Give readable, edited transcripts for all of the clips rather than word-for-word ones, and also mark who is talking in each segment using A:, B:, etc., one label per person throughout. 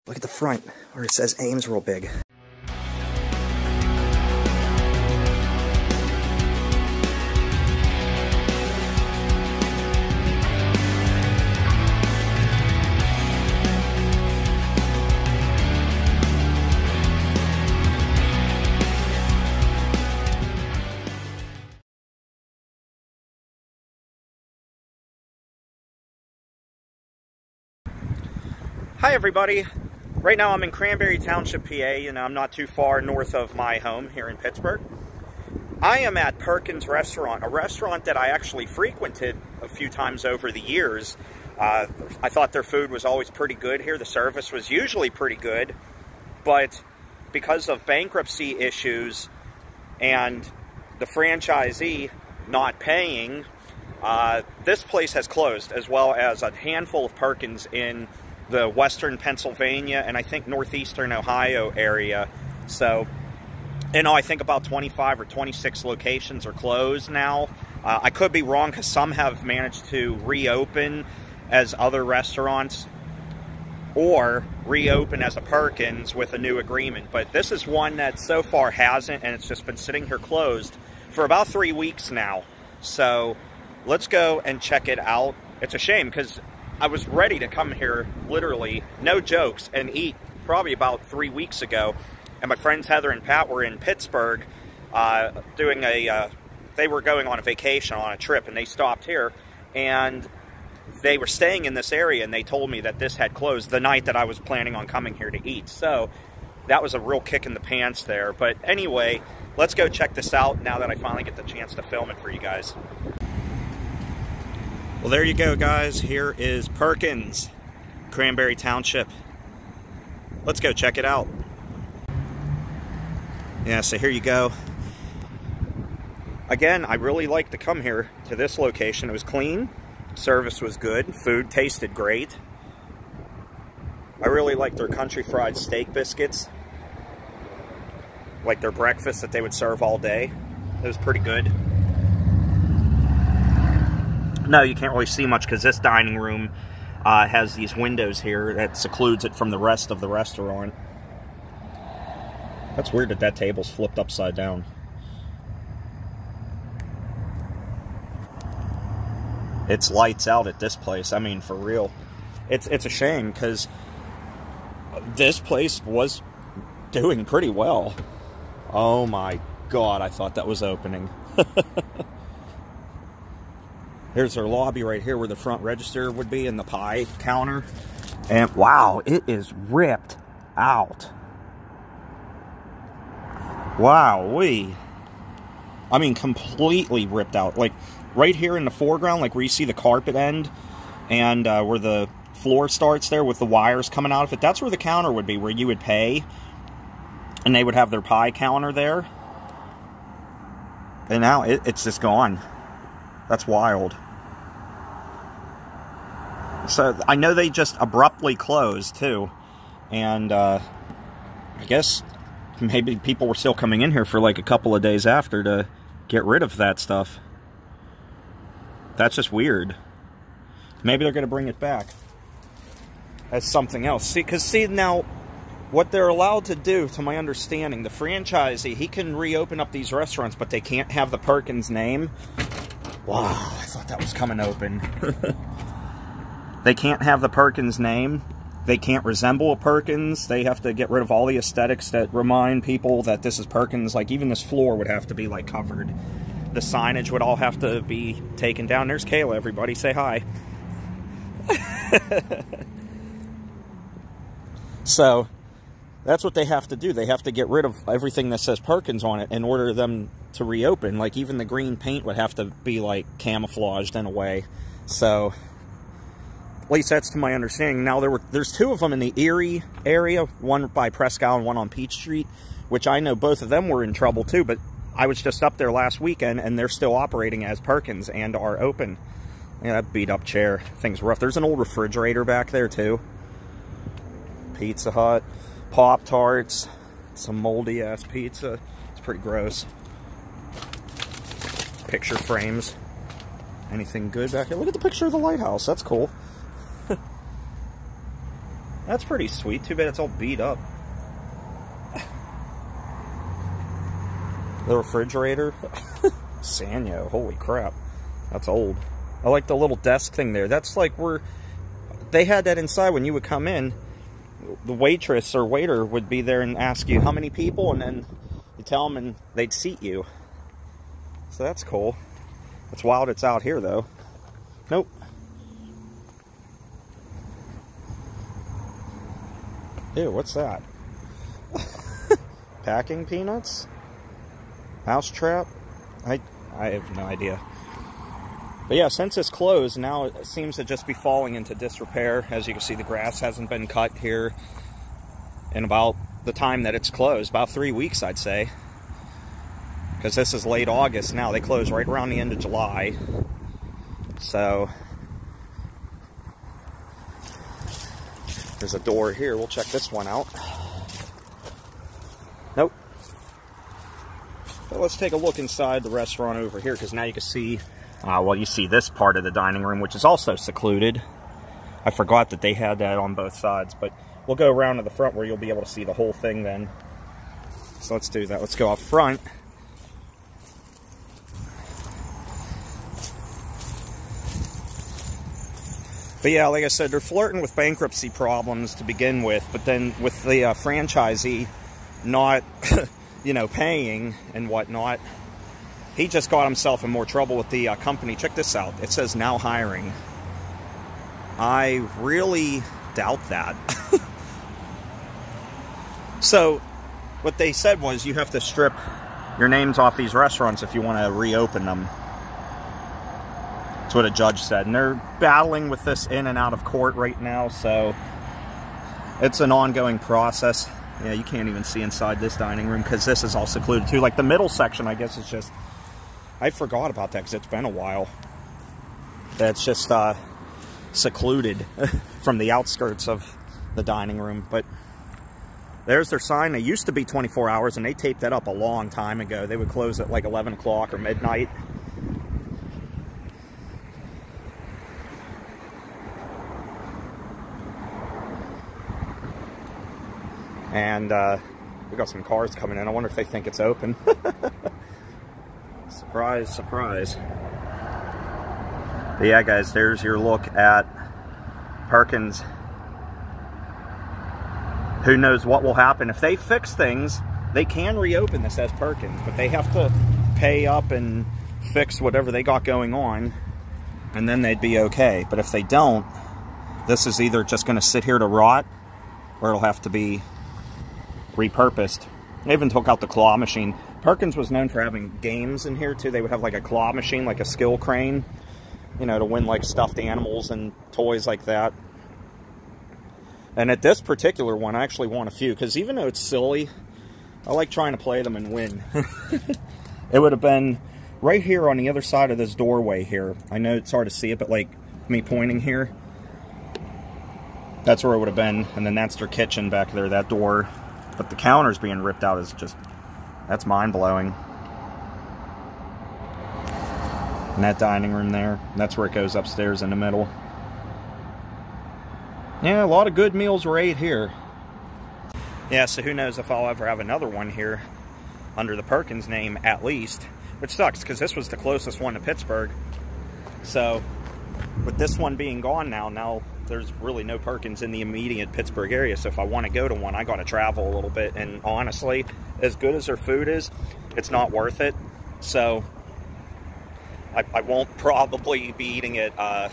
A: Look at the front where it says Ames real big. Hi everybody. Right now I'm in Cranberry Township, PA, and I'm not too far north of my home here in Pittsburgh. I am at Perkins Restaurant, a restaurant that I actually frequented a few times over the years. I thought their food was always pretty good here. The service was usually pretty good, but because of bankruptcy issues and the franchisee not paying, this place has closed, as well as a handful of Perkins in the western Pennsylvania and I think northeastern Ohio area. So, you know, I think about 25 or 26 locations are closed now. I could be wrong because some have managed to reopen as other restaurants or reopen as a Perkins with a new agreement. But this is one that so far hasn't, and it's just been sitting here closed for about 3 weeks now. So let's go and check it out. It's a shame because I was ready to come here, literally, no jokes, and eat probably about 3 weeks ago. And my friends Heather and Pat were in Pittsburgh doing they were going on a vacation, on a trip, and they stopped here. And they were staying in this area, and they told me that this had closed the night that I was planning on coming here to eat. So that was a real kick in the pants there. But anyway, let's go check this out now that I finally get the chance to film it for you guys. Well, there you go, guys. Here is Perkins, Cranberry Township. Let's go check it out. Yeah, so here you go. Again, I really like to come here to this location. It was clean, service was good, food tasted great. I really like their country fried steak biscuits. Like their breakfast that they would serve all day. It was pretty good. No, you can't really see much because this dining room has these windows here that secludes it from the rest of the restaurant. That's weird that that table's flipped upside down. It's lights out at this place. I mean, for real. It's a shame because this place was doing pretty well. Oh my God, I thought that was opening. Here's their lobby right here where the front register would be and the pie counter. And wow, it is ripped out. Wowee. I mean, completely ripped out. Like, right here in the foreground, like where you see the carpet end and where the floor starts there with the wires coming out of it, that's where the counter would be, where you would pay. And they would have their pie counter there. And now it's just gone. That's wild. So, I know they just abruptly closed, too. And, I guess maybe people were still coming in here for like a couple of days after to get rid of that stuff. That's just weird. Maybe they're going to bring it back as something else. See, because see, now, what they're allowed to do, to my understanding, the franchisee, he can reopen up these restaurants, but they can't have the Perkins name. Wow, I thought that was coming open. They can't have the Perkins name. They can't resemble a Perkins. They have to get rid of all the aesthetics that remind people that this is Perkins. Like, even this floor would have to be, like, covered. The signage would all have to be taken down. There's Kayla, everybody. Say hi. So, that's what they have to do. They have to get rid of everything that says Perkins on it in order for them to reopen. Like, even the green paint would have to be, like, camouflaged in a way. So, at least that's to my understanding. Now, there's two of them in the Erie area, one by Prescott and one on Peach Street, which I know both of them were in trouble too, but I was just up there last weekend, and they're still operating as Perkins and are open. Yeah, that beat-up chair. Thing's rough. There's an old refrigerator back there, too. Pizza Hut. Pop-Tarts. Some moldy-ass pizza. It's pretty gross. Picture frames. Anything good back here? Look at the picture of the lighthouse. That's cool. That's pretty sweet. Too bad it's all beat up. The refrigerator. Sanyo, holy crap. That's old. I like the little desk thing there. That's like where they had that inside when you would come in. The waitress or waiter would be there and ask you how many people, and then you tell them and they'd seat you. So that's cool. It's wild it's out here though. Nope. Ew, what's that? Packing peanuts? House trap? I have no idea. But yeah, since it's closed, now it seems to just be falling into disrepair. As you can see, the grass hasn't been cut here in about the time that it's closed. About 3 weeks, I'd say. Because this is late August now. They close right around the end of July. So there's a door here. We'll check this one out. Nope. But let's take a look inside the restaurant over here, because now you can see, well, you see this part of the dining room, which is also secluded. I forgot that they had that on both sides, but we'll go around to the front where you'll be able to see the whole thing then. So let's do that. Let's go up front. But yeah, like I said, they're flirting with bankruptcy problems to begin with, but then with the franchisee not, you know, paying and whatnot, he just got himself in more trouble with the company. Check this out. It says now hiring. I really doubt that. So what they said was you have to strip your names off these restaurants if you want to reopen them. That's what a judge said. And they're battling with this in and out of court right now, so it's an ongoing process. Yeah, you can't even see inside this dining room because this is all secluded too. Like the middle section, I guess, is just... I forgot about that because it's been a while. That's just secluded from the outskirts of the dining room. But there's their sign. They used to be 24 hours, and they taped that up a long time ago. They would close at like 11 o'clock or midnight. And we got some cars coming in. I wonder if they think it's open. Surprise, surprise. But yeah, guys, there's your look at Perkins. Who knows what will happen. If they fix things, they can reopen this as Perkins, but they have to pay up and fix whatever they got going on, and then they'd be okay. But if they don't, this is either just going to sit here to rot, or it'll have to be repurposed. They even took out the claw machine. Perkins was known for having games in here too. They would have like a claw machine, like a skill crane, you know, to win like stuffed animals and toys like that. And at this particular one, I actually won a few, because even though it's silly, I like trying to play them and win. It would have been right here on the other side of this doorway here. I know it's hard to see it, but like me pointing here, that's where it would have been. And then that's their kitchen back there, that door. But the counters being ripped out is just, that's mind-blowing. And that dining room there, that's where it goes upstairs in the middle. Yeah, a lot of good meals were ate here. Yeah, so who knows if I'll ever have another one here under the Perkins name, at least. Which sucks, because this was the closest one to Pittsburgh. So, with this one being gone now there's really no Perkins in the immediate Pittsburgh area. So if I want to go to one, I got to travel a little bit. And honestly, as good as their food is, it's not worth it. So I won't probably be eating at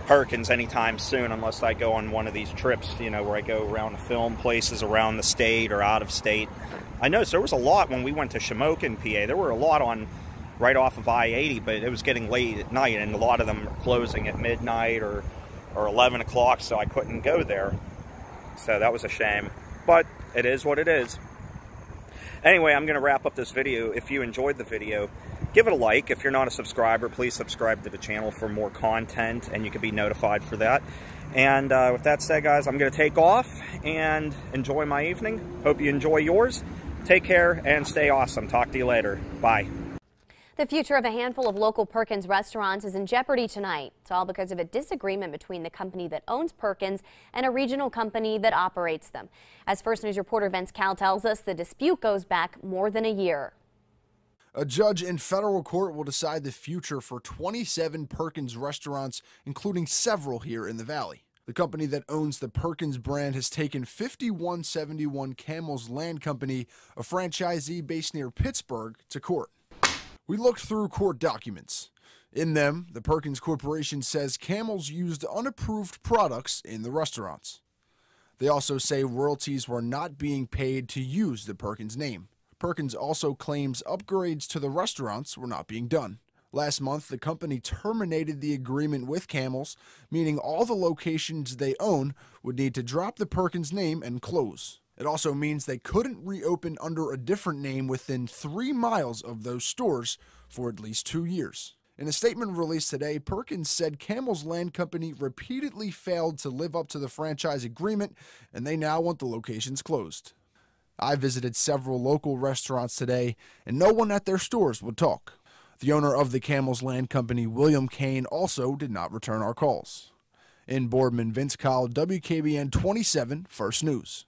A: Perkins anytime soon, unless I go on one of these trips, you know, where I go around to film places around the state or out of state. I noticed there was a lot when we went to Shamokin, PA. There were a lot on right off of I-80, but it was getting late at night, and a lot of them were closing at midnight or 11 o'clock, so I couldn't go there. So that was a shame, but it is what it is. Anyway, I'm going to wrap up this video. If you enjoyed the video, give it a like. If you're not a subscriber, please subscribe to the channel for more content, and you can be notified for that. And with that said, guys, I'm going to take off and enjoy my evening. Hope you enjoy yours. Take care and stay awesome. Talk to you later. Bye.
B: The future of a handful of local Perkins restaurants is in jeopardy tonight. It's all because of a disagreement between the company that owns Perkins and a regional company that operates them. As First News reporter Vince Cal tells us, the dispute goes back more than a year.
C: A judge in federal court will decide the future for 27 Perkins restaurants, including several here in the Valley. The company that owns the Perkins brand has taken 5171 Camel's Land Company, a franchisee based near Pittsburgh, to court. We looked through court documents. In them, the Perkins Corporation says Camels used unapproved products in the restaurants. They also say royalties were not being paid to use the Perkins name. Perkins also claims upgrades to the restaurants were not being done. Last month, the company terminated the agreement with Camels, meaning all the locations they own would need to drop the Perkins name and close. It also means they couldn't reopen under a different name within 3 miles of those stores for at least 2 years. In a statement released today, Perkins said Camel's Land Company repeatedly failed to live up to the franchise agreement, and they now want the locations closed. I visited several local restaurants today, and no one at their stores would talk. The owner of the Camel's Land Company, William Kane, also did not return our calls. In Boardman, Vince Cal, WKBN 27 First News.